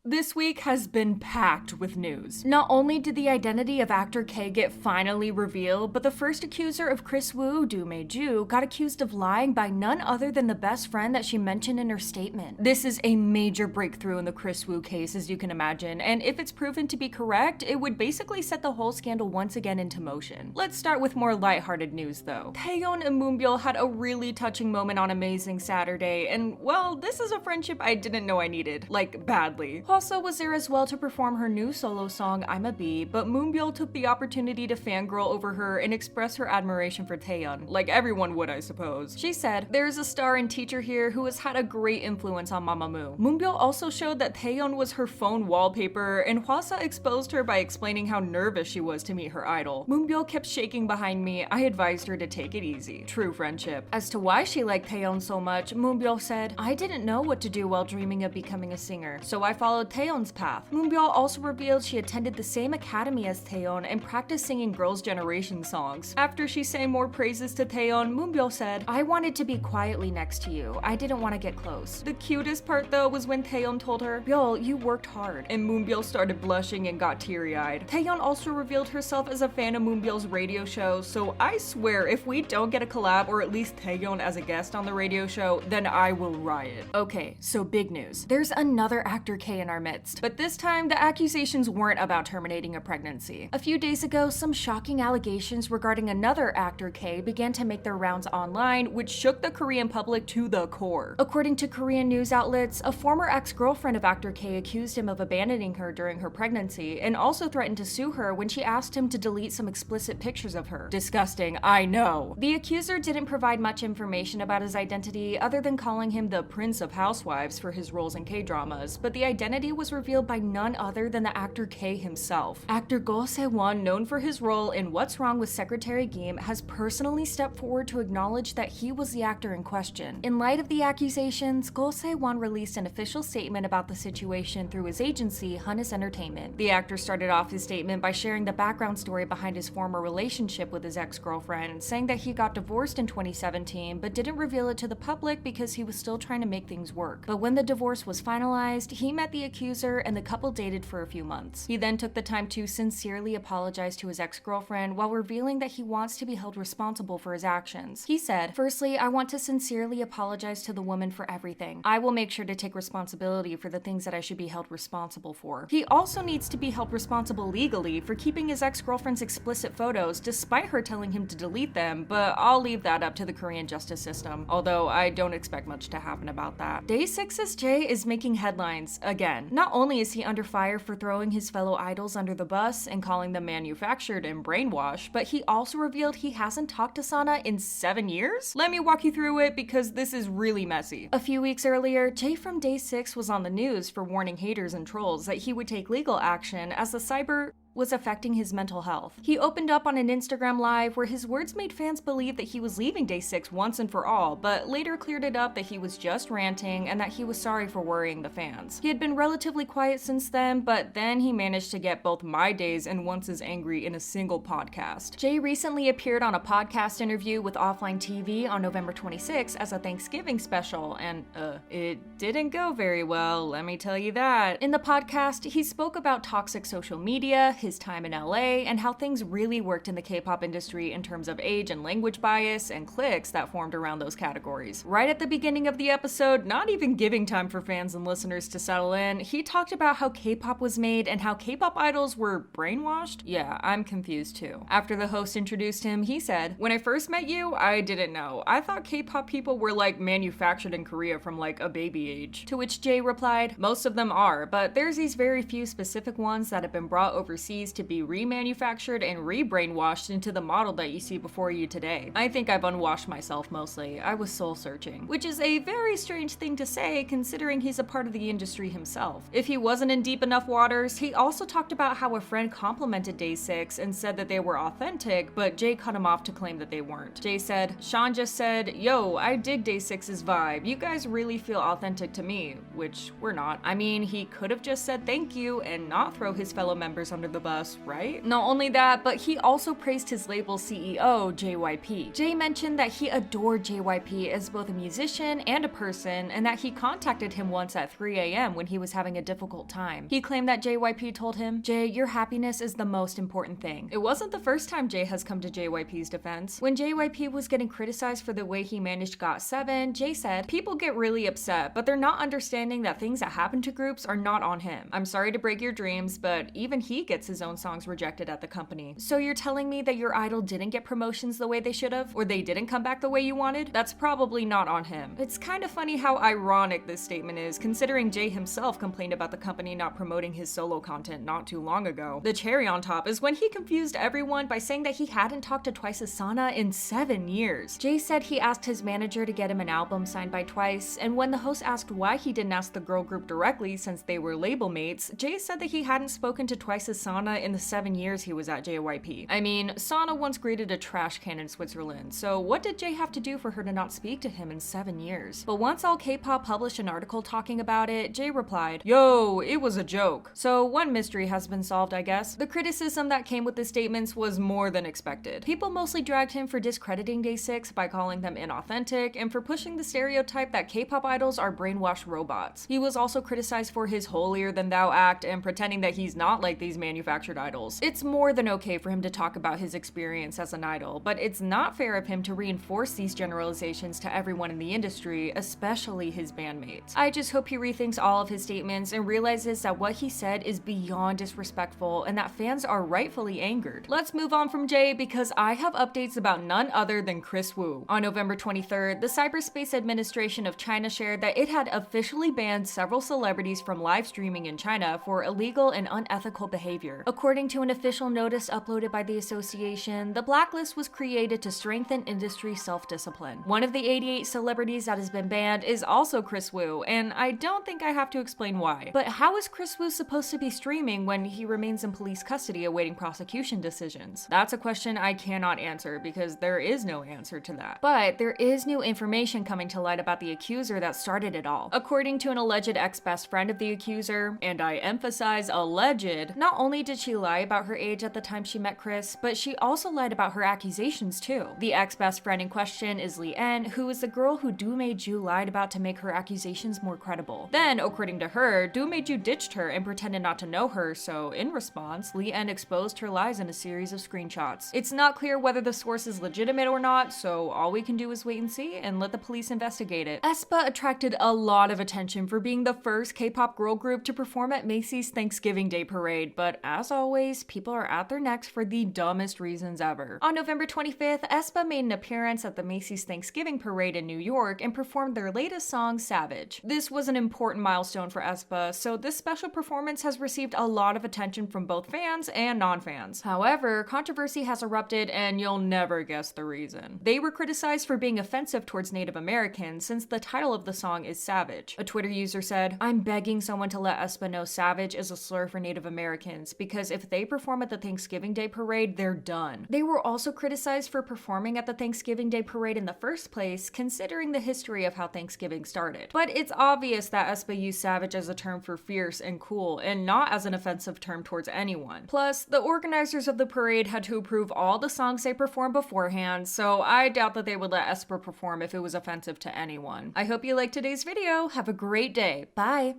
This week has been packed with news. Not only did the identity of actor K get finally revealed, but the first accuser of Kris Wu, DAY6 got accused of lying by none other than the best friend that she mentioned in her statement. This is a major breakthrough in the Kris Wu case, as you can imagine, and if it's proven to be correct, it would basically set the whole scandal once again into motion. Let's start with more lighthearted news though. Taeyeon and Moonbyul had a really touching moment on Amazing Saturday, and well, this is a friendship I didn't know I needed, like badly. Hwasa was there as well to perform her new solo song, I'm a Bee, but Moonbyul took the opportunity to fangirl over her and express her admiration for Taeyeon, like everyone would I suppose. She said, "There's a star and teacher here who has had a great influence on Mamamoo." Moonbyul also showed that Taeyeon was her phone wallpaper, and Hwasa exposed her by explaining how nervous she was to meet her idol. "Moonbyul kept shaking behind me. I advised her to take it easy." True friendship. As to why she liked Taeyeon so much, Moonbyul said, "I didn't know what to do while dreaming of becoming a singer, so I followed Taeyeon's path." Moonbyul also revealed she attended the same academy as Taeyeon and practiced singing Girls' Generation songs. After she sang more praises to Taeyeon, Moonbyul said, "I wanted to be quietly next to you. I didn't want to get close." The cutest part though was when Taeyeon told her, "Byul, you worked hard," and Moonbyul started blushing and got teary-eyed. Taeyeon also revealed herself as a fan of Moonbyul's radio show, so I swear if we don't get a collab or at least Taeyeon as a guest on the radio show, then I will riot. Okay, so big news. There's another actor K in our midst, but this time the accusations weren't about terminating a pregnancy. A few days ago, some shocking allegations regarding another actor K began to make their rounds online, which shook the Korean public to the core. According to Korean news outlets, a former ex-girlfriend of actor K accused him of abandoning her during her pregnancy and also threatened to sue her when she asked him to delete some explicit pictures of her. Disgusting, I know. The accuser didn't provide much information about his identity other than calling him the Prince of Housewives for his roles in K-dramas, but the identity was revealed by none other than the actor K himself. Actor Go Se-won, known for his role in What's Wrong with Secretary Kim, has personally stepped forward to acknowledge that he was the actor in question. In light of the accusations, Go Se-won released an official statement about the situation through his agency, Hunnis Entertainment. The actor started off his statement by sharing the background story behind his former relationship with his ex-girlfriend, saying that he got divorced in 2017 but didn't reveal it to the public because he was still trying to make things work. But when the divorce was finalized, he met the accuser and the couple dated for a few months. He then took the time to sincerely apologize to his ex-girlfriend while revealing that he wants to be held responsible for his actions. He said, "Firstly, I want to sincerely apologize to the woman for everything. I will make sure to take responsibility for the things that I should be held responsible for." He also needs to be held responsible legally for keeping his ex-girlfriend's explicit photos despite her telling him to delete them, but I'll leave that up to the Korean justice system, although I don't expect much to happen about that. DAY6's Jae is making headlines again. Not only is he under fire for throwing his fellow idols under the bus and calling them manufactured and brainwashed, but he also revealed he hasn't talked to Sana in 7 years? Let me walk you through it because this is really messy. A few weeks earlier, Jae from DAY6 was on the news for warning haters and trolls that he would take legal action as the cyber was affecting his mental health. He opened up on an Instagram live where his words made fans believe that he was leaving DAY6 once and for all, but later cleared it up that he was just ranting and that he was sorry for worrying the fans. He had been relatively quiet since then, but then he managed to get both My Days and Once Is Angry in a single podcast. Jae recently appeared on a podcast interview with Offline TV on November 26 as a Thanksgiving special, and it didn't go very well, let me tell you that. In the podcast, he spoke about toxic social media, his time in LA, and how things really worked in the K-pop industry in terms of age and language bias and cliques that formed around those categories. Right at the beginning of the episode, not even giving time for fans and listeners to settle in, he talked about how K-pop was made and how K-pop idols were brainwashed. Yeah, I'm confused too. After the host introduced him, he said, "When I first met you, I didn't know. I thought K-pop people were like manufactured in Korea from like a baby age." To which Jae replied, "Most of them are, but there's these very few specific ones that have been brought overseas to be remanufactured and re-brainwashed into the model that you see before you today. I think I've unwashed myself mostly. I was soul searching." Which is a very strange thing to say considering he's a part of the industry himself. If he wasn't in deep enough waters, he also talked about how a friend complimented DAY6 and said that they were authentic, but Jae cut him off to claim that they weren't. Jae said, "Sean just said, 'Yo, I dig DAY6's vibe. You guys really feel authentic to me,' which we're not. I mean, he could have just said thank you and not throw his fellow members under the of us, right? Not only that, but he also praised his label CEO, JYP. Jae mentioned that he adored JYP as both a musician and a person, and that he contacted him once at 3 a.m. when he was having a difficult time. He claimed that JYP told him, "Jae, your happiness is the most important thing." It wasn't the first time Jae has come to JYP's defense. When JYP was getting criticized for the way he managed GOT7, Jae said, "People get really upset, but they're not understanding that things that happen to groups are not on him. I'm sorry to break your dreams, but even he gets his own songs rejected at the company. So you're telling me that your idol didn't get promotions the way they should have? Or they didn't come back the way you wanted? That's probably not on him." It's kind of funny how ironic this statement is, considering Jae himself complained about the company not promoting his solo content not too long ago. The cherry on top is when he confused everyone by saying that he hadn't talked to Twice's Sana in 7 years. Jae said he asked his manager to get him an album signed by Twice, and when the host asked why he didn't ask the girl group directly since they were label mates, Jae said that he hadn't spoken to Twice's Sana in the 7 years he was at JYP. I mean, Sana once graded a trash can in Switzerland, so what did Jae have to do for her to not speak to him in 7 years? But once All K-Pop published an article talking about it, Jae replied, "Yo, it was a joke." So one mystery has been solved, I guess. The criticism that came with the statements was more than expected. People mostly dragged him for discrediting DAY6 by calling them inauthentic and for pushing the stereotype that K-pop idols are brainwashed robots. He was also criticized for his holier-than-thou act and pretending that he's not like these manufactured idols. It's more than okay for him to talk about his experience as an idol, but it's not fair of him to reinforce these generalizations to everyone in the industry, especially his bandmates. I just hope he rethinks all of his statements and realizes that what he said is beyond disrespectful and that fans are rightfully angered. Let's move on from Jae because I have updates about none other than Kris Wu. On November 23rd, the Cyberspace Administration of China shared that it had officially banned several celebrities from live streaming in China for illegal and unethical behavior. According to an official notice uploaded by the association, the blacklist was created to strengthen industry self-discipline. One of the 88 celebrities that has been banned is also Kris Wu, and I don't think I have to explain why. But how is Kris Wu supposed to be streaming when he remains in police custody awaiting prosecution decisions? That's a question I cannot answer because there is no answer to that. But there is new information coming to light about the accuser that started it all. According to an alleged ex-best friend of the accuser, and I emphasize alleged, not only did she lie about her age at the time she met Kris, but she also lied about her accusations too. The ex-best friend in question is Lee-en, who is the girl who Do Mae-ju lied about to make her accusations more credible. Then, according to her, Do Mae-ju ditched her and pretended not to know her, so in response, Lee-en exposed her lies in a series of screenshots. It's not clear whether the source is legitimate or not, so all we can do is wait and see and let the police investigate it. Aespa attracted a lot of attention for being the first K-pop girl group to perform at Macy's Thanksgiving Day Parade, but as always, people are at their necks for the dumbest reasons ever. On November 25th, Aespa made an appearance at the Macy's Thanksgiving Parade in New York and performed their latest song, Savage. This was an important milestone for Aespa, so this special performance has received a lot of attention from both fans and non-fans. However, controversy has erupted and you'll never guess the reason. They were criticized for being offensive towards Native Americans since the title of the song is Savage. A Twitter user said, "I'm begging someone to let Aespa know Savage is a slur for Native Americans because if they perform at the Thanksgiving Day Parade, they're done." They were also criticized for performing at the Thanksgiving Day Parade in the first place, considering the history of how Thanksgiving started. But it's obvious that Aespa used savage as a term for fierce and cool, and not as an offensive term towards anyone. Plus, the organizers of the parade had to approve all the songs they performed beforehand, so I doubt that they would let Aespa perform if it was offensive to anyone. I hope you liked today's video. Have a great day. Bye!